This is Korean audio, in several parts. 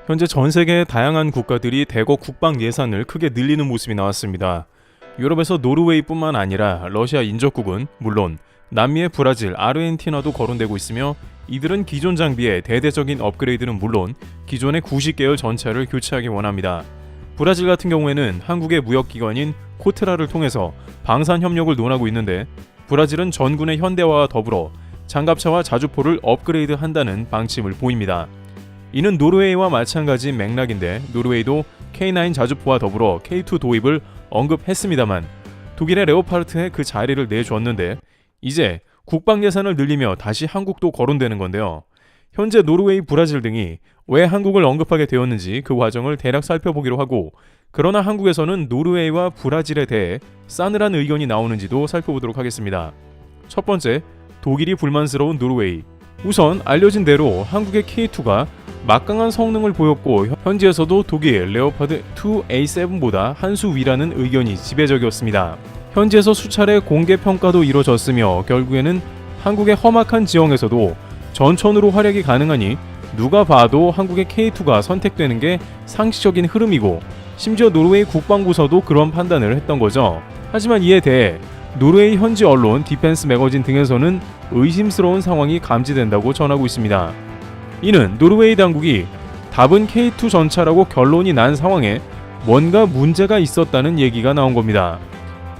현재 전 세계의 다양한 국가들이 대거 국방 예산을 크게 늘리는 모습이 나왔습니다. 유럽에서 노르웨이뿐만 아니라 러시아 인접국은 물론 남미의 브라질, 아르헨티나도 거론되고 있으며 이들은 기존 장비의 대대적인 업그레이드는 물론 기존의 구식 계열 전차를 교체하기 원합니다. 브라질 같은 경우에는 한국의 무역기관인 코트라를 통해서 방산 협력을 논하고 있는데 브라질은 전군의 현대화와 더불어 장갑차와 자주포를 업그레이드한다는 방침을 보입니다. 이는 노르웨이와 마찬가지인 맥락인데 노르웨이도 K9 자주포와 더불어 K2 도입을 언급했습니다만 독일의 레오파르트에 그 자리를 내줬는데 이제 국방 예산을 늘리며 다시 한국도 거론되는 건데요. 현재 노르웨이, 브라질 등이 왜 한국을 언급하게 되었는지 그 과정을 대략 살펴보기로 하고, 그러나 한국에서는 노르웨이와 브라질에 대해 싸늘한 의견이 나오는지도 살펴보도록 하겠습니다. 첫 번째, 독일이 불만스러운 노르웨이. 우선 알려진 대로 한국의 K2가 막강한 성능을 보였고 현지에서도 독일 레오파드 2A7보다 한 수 위라는 의견이 지배적이었습니다. 현지에서 수차례 공개 평가도 이뤄졌으며 결국에는 한국의 험악한 지형에서도 전천후로 활약이 가능하니 누가 봐도 한국의 K2가 선택되는 게 상식적인 흐름이고, 심지어 노르웨이 국방부서도 그런 판단을 했던 거죠. 하지만 이에 대해 노르웨이 현지 언론 디펜스 매거진 등에서는 의심스러운 상황이 감지된다고 전하고 있습니다. 이는 노르웨이 당국이 답은 K2 전차라고 결론이 난 상황에 뭔가 문제가 있었다는 얘기가 나온 겁니다.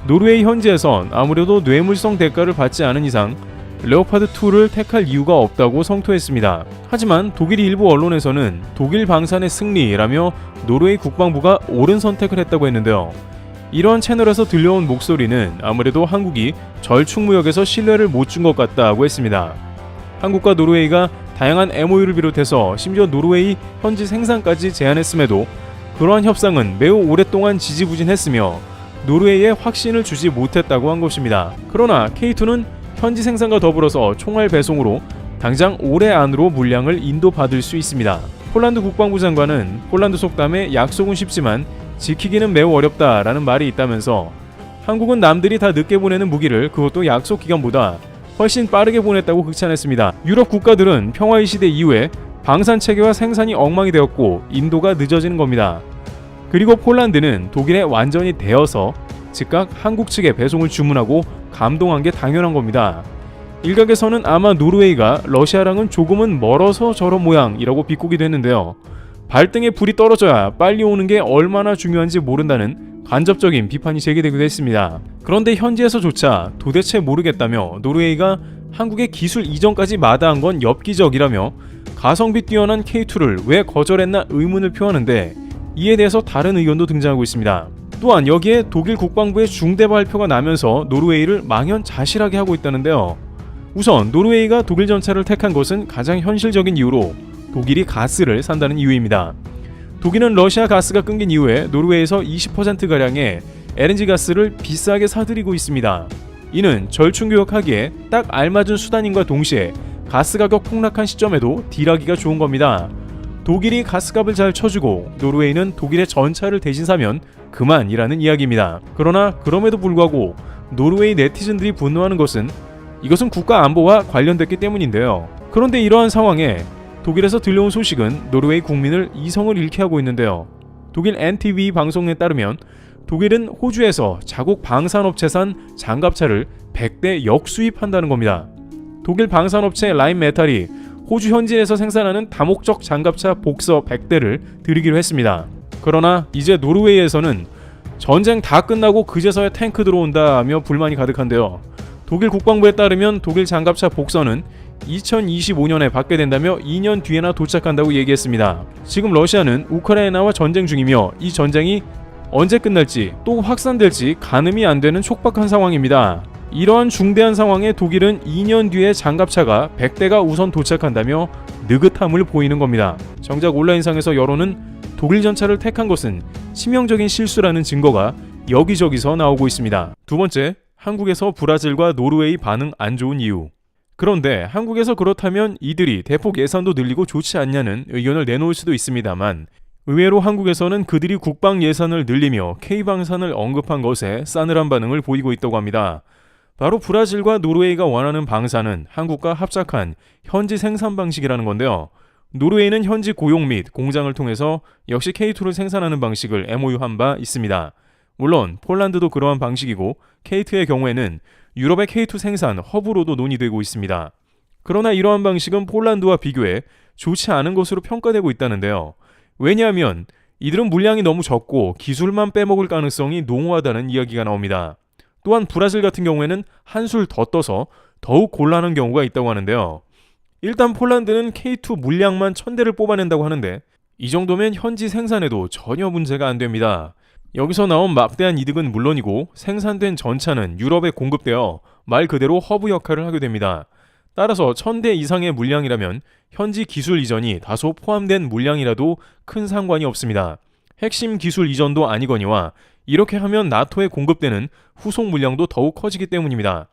노르웨이 현지에선 아무래도 뇌물성 대가를 받지 않은 이상 레오파드2를 택할 이유가 없다고 성토했습니다. 하지만 독일 일부 언론에서는 독일 방산의 승리라며 노르웨이 국방부가 옳은 선택을 했다고 했는데요. 이러한 채널에서 들려온 목소리는 아무래도 한국이 절충무역에서 신뢰를 못 준 것 같다고 했습니다. 한국과 노르웨이가 다양한 MOU를 비롯해서 심지어 노르웨이 현지 생산까지 제안했음에도 그러한 협상은 매우 오랫동안 지지부진했으며 노르웨이에 확신을 주지 못했다고 한 것입니다. 그러나 K2는 현지 생산과 더불어서 총알 배송으로 당장 올해 안으로 물량을 인도받을 수 있습니다. 폴란드 국방부 장관은 폴란드 속담에 약속은 쉽지만 지키기는 매우 어렵다라는 말이 있다면서 한국은 남들이 다 늦게 보내는 무기를 그것도 약속 기간보다 훨씬 빠르게 보냈다고 극찬했습니다. 유럽 국가들은 평화의 시대 이후에 방산 체계와 생산이 엉망이 되었고 인도가 늦어지는 겁니다. 그리고 폴란드는 독일에 완전히 대여서 즉각 한국 측에 배송을 주문하고 감동한 게 당연한 겁니다. 일각에서는 아마 노르웨이가 러시아랑은 조금은 멀어서 저런 모양이라고 비꼬기도 했는데요. 발등에 불이 떨어져야 빨리 오는 게 얼마나 중요한지 모른다는 간접적인 비판이 제기되기도 했습니다. 그런데 현지에서조차 도대체 모르겠다며 노르웨이가 한국의 기술 이전까지 마다한 건 엽기적이라며 가성비 뛰어난 K2를 왜 거절했나 의문을 표하는데 이에 대해서 다른 의견도 등장하고 있습니다. 또한 여기에 독일 국방부의 중대 발표가 나면서 노르웨이를 망연자실하게 하고 있다는데요. 우선 노르웨이가 독일 전차를 택한 것은 가장 현실적인 이유로 독일이 가스를 산다는 이유입니다. 독일은 러시아 가스가 끊긴 이후에 노르웨이에서 20%가량의 LNG 가스를 비싸게 사들이고 있습니다. 이는 절충교역하기에 딱 알맞은 수단인과 동시에 가스 가격 폭락한 시점에도 딜하기가 좋은 겁니다. 독일이 가스값을 잘 쳐주고 노르웨이는 독일의 전차를 대신 사면 그만이라는 이야기입니다. 그러나 그럼에도 불구하고 노르웨이 네티즌들이 분노하는 것은 이것은 국가 안보와 관련됐기 때문인데요. 그런데 이러한 상황에 독일에서 들려온 소식은 노르웨이 국민을 이성을 잃게 하고 있는데요. 독일 NTV 방송에 따르면 독일은 호주에서 자국 방산업체산 장갑차를 100대 역수입한다는 겁니다. 독일 방산업체 라인메탈이 호주 현지에서 생산하는 다목적 장갑차 복서 100대를 들이기로 했습니다. 그러나 이제 노르웨이에서는 전쟁 다 끝나고 그제서야 탱크 들어온다며 불만이 가득한데요. 독일 국방부에 따르면 독일 장갑차 복서는 2025년에 받게 된다며 2년 뒤에나 도착한다고 얘기했습니다. 지금 러시아는 우크라이나와 전쟁 중이며 이 전쟁이 언제 끝날지 또 확산될지 가늠이 안 되는 촉박한 상황입니다. 이러한 중대한 상황에 독일은 2년 뒤에 장갑차가 100대가 우선 도착한다며 느긋함을 보이는 겁니다. 정작 온라인상에서 여론은 독일 전차를 택한 것은 치명적인 실수라는 증거가 여기저기서 나오고 있습니다. 두 번째, 한국에서 브라질과 노르웨이 반응 안 좋은 이유. 그런데 한국에서 그렇다면 이들이 대폭 예산도 늘리고 좋지 않냐는 의견을 내놓을 수도 있습니다만 의외로 한국에서는 그들이 국방 예산을 늘리며 K방산을 언급한 것에 싸늘한 반응을 보이고 있다고 합니다. 바로 브라질과 노르웨이가 원하는 방산은 한국과 합작한 현지 생산 방식이라는 건데요. 노르웨이는 현지 고용 및 공장을 통해서 역시 K2를 생산하는 방식을 MOU한 바 있습니다. 물론 폴란드도 그러한 방식이고 K2의 경우에는 유럽의 K2 생산 허브로도 논의되고 있습니다. 그러나 이러한 방식은 폴란드와 비교해 좋지 않은 것으로 평가되고 있다는데요. 왜냐하면 이들은 물량이 너무 적고 기술만 빼먹을 가능성이 농후하다는 이야기가 나옵니다. 또한 브라질 같은 경우에는 한술 더 떠서 더욱 곤란한 경우가 있다고 하는데요. 일단 폴란드는 K2 물량만 1000대를 뽑아낸다고 하는데 이 정도면 현지 생산에도 전혀 문제가 안 됩니다. 여기서 나온 막대한 이득은 물론이고 생산된 전차는 유럽에 공급되어 말 그대로 허브 역할을 하게 됩니다. 따라서 1000대 이상의 물량이라면 현지 기술 이전이 다소 포함된 물량이라도 큰 상관이 없습니다. 핵심 기술 이전도 아니거니와 이렇게 하면 나토에 공급되는 후속 물량도 더욱 커지기 때문입니다.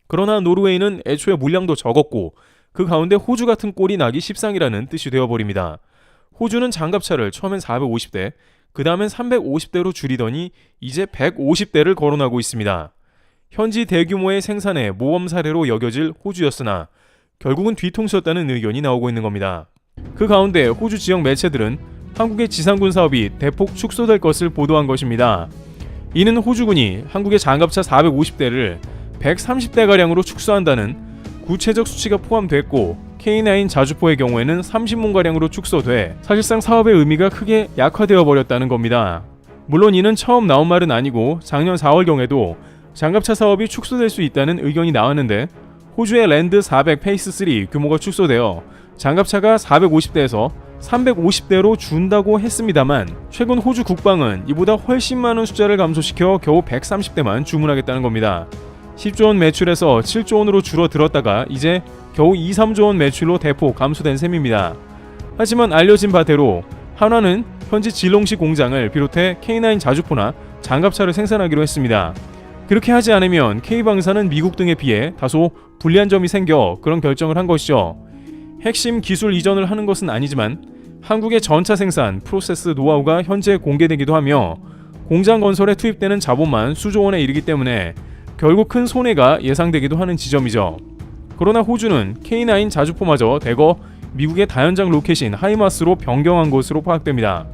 그러나 노르웨이는 애초에 물량도 적었고 그 가운데 호주 같은 꼴이 나기 십상이라는 뜻이 되어버립니다. 호주는 장갑차를 처음엔 450대, 그 다음엔 350대로 줄이더니 이제 150대를 거론하고 있습니다. 현지 대규모의 생산의 모범 사례로 여겨질 호주였으나 결국은 뒤통수였다는 의견이 나오고 있는 겁니다. 그 가운데 호주 지역 매체들은 한국의 지상군 사업이 대폭 축소될 것을 보도한 것입니다. 이는 호주군이 한국의 장갑차 450대를 130대가량으로 축소한다는 구체적 수치가 포함됐고 K9 자주포의 경우에는 30문가량으로 축소돼 사실상 사업의 의미가 크게 약화되어 버렸다는 겁니다. 물론 이는 처음 나온 말은 아니고 작년 4월경에도 장갑차 사업이 축소될 수 있다는 의견이 나왔는데 호주의 랜드 400 페이스 3 규모가 축소되어 장갑차가 450대에서 350대로 준다고 했습니다만 최근 호주 국방은 이보다 훨씬 많은 숫자를 감소시켜 겨우 130대만 주문하겠다는 겁니다. 10조 원 매출에서 7조 원으로 줄어들었다가 이제 겨우 2, 3조 원 매출로 대폭 감소된 셈입니다. 하지만 알려진 바대로 한화는 현지 질롱시 공장을 비롯해 K9 자주포나 장갑차를 생산하기로 했습니다. 그렇게 하지 않으면 K방사는 미국 등에 비해 다소 불리한 점이 생겨 그런 결정을 한 것이죠. 핵심 기술 이전을 하는 것은 아니지만 한국의 전차 생산 프로세스 노하우가 현재 공개되기도 하며 공장 건설에 투입되는 자본만 수조 원에 이르기 때문에 결국 큰 손해가 예상되기도 하는 지점이죠. 그러나 호주는 K9 자주포마저 대거 미국의 다연장 로켓인 하이마스로 변경한 것으로 파악됩니다.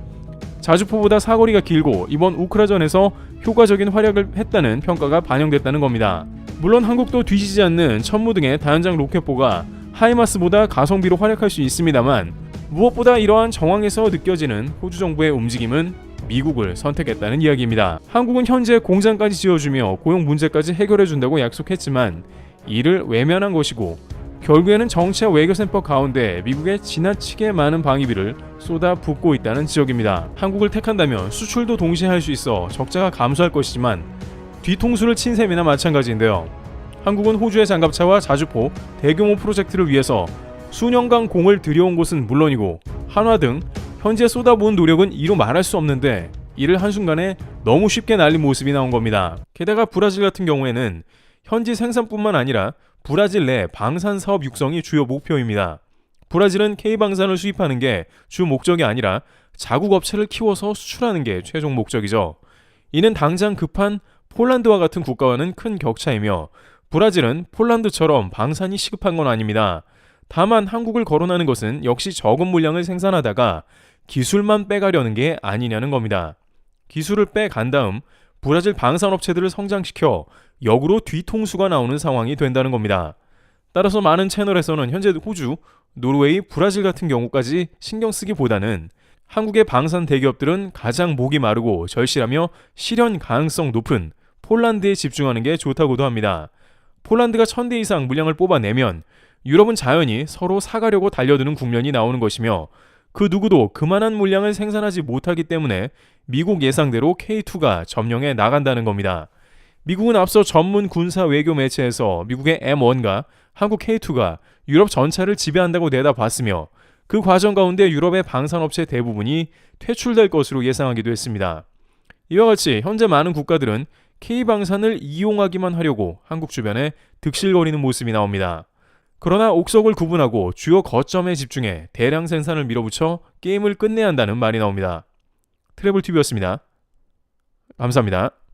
자주포보다 사거리가 길고 이번 우크라전에서 효과적인 활약을 했다는 평가가 반영됐다는 겁니다. 물론 한국도 뒤지지 않는 천무 등의 다연장 로켓포가 하이마스보다 가성비로 활약할 수 있습니다만 무엇보다 이러한 정황에서 느껴지는 호주 정부의 움직임은 미국을 선택했다는 이야기입니다. 한국은 현재 공장까지 지어주며 고용 문제까지 해결해준다고 약속했지만 이를 외면한 것이고 결국에는 정치와 외교센법 가운데 미국에 지나치게 많은 방위비를 쏟아붓고 있다는 지적입니다. 한국을 택한다면 수출도 동시에 할 수 있어 적자가 감소할 것이지만 뒤통수를 친 셈이나 마찬가지인데요. 한국은 호주의 장갑차와 자주포 대규모 프로젝트를 위해서 수년간 공을 들여온 곳은 물론이고 한화 등 현재 쏟아부은 노력은 이루 말할 수 없는데 이를 한순간에 너무 쉽게 날린 모습이 나온 겁니다. 게다가 브라질 같은 경우에는 현지 생산뿐만 아니라 브라질 내 방산 사업 육성이 주요 목표입니다. 브라질은 K방산을 수입하는 게 주 목적이 아니라 자국 업체를 키워서 수출하는 게 최종 목적이죠. 이는 당장 급한 폴란드와 같은 국가와는 큰 격차이며 브라질은 폴란드처럼 방산이 시급한 건 아닙니다. 다만 한국을 거론하는 것은 역시 적은 물량을 생산하다가 기술만 빼가려는 게 아니냐는 겁니다. 기술을 빼간 다음 브라질 방산업체들을 성장시켜 역으로 뒤통수가 나오는 상황이 된다는 겁니다. 따라서 많은 채널에서는 현재 호주, 노르웨이, 브라질 같은 경우까지 신경 쓰기보다는 한국의 방산 대기업들은 가장 목이 마르고 절실하며 실현 가능성 높은 폴란드에 집중하는 게 좋다고도 합니다. 폴란드가 1000대 이상 물량을 뽑아내면 유럽은 자연히 서로 사가려고 달려드는 국면이 나오는 것이며 그 누구도 그만한 물량을 생산하지 못하기 때문에 미국 예상대로 K2가 점령해 나간다는 겁니다. 미국은 앞서 전문 군사 외교 매체에서 미국의 M1과 한국 K2가 유럽 전차를 지배한다고 내다봤으며 그 과정 가운데 유럽의 방산업체 대부분이 퇴출될 것으로 예상하기도 했습니다. 이와 같이 현재 많은 국가들은 K방산을 이용하기만 하려고 한국 주변에 득실거리는 모습이 나옵니다. 그러나 옥석을 구분하고 주요 거점에 집중해 대량 생산을 밀어붙여 게임을 끝내야 한다는 말이 나옵니다. 트래블TV였습니다. 감사합니다.